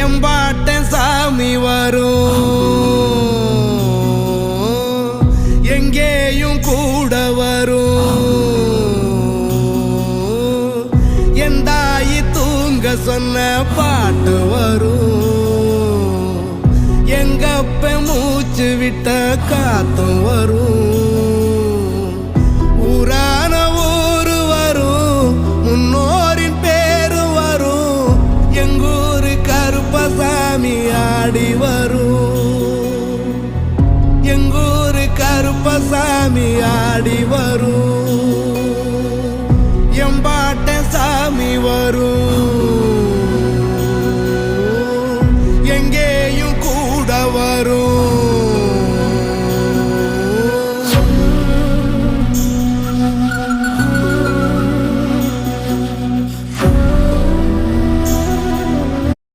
எம்பாட்ட சாமி வரும், எங்கேயும் கூட வரும். என் தாயி தூங்க சொன்ன பாட்டு வரும், எங்கப்ப மூச்சு விட்ட காத்தும் வரும். ஊரான ஊரு வரும், முன்னோரின் பேரு வரும். எங்கூரு கருப்பசாமி ஆடி வரும், எங்கூரு கருப்பசாமி ஆடி வரும். எம்பாட்ட சாமி வரும்.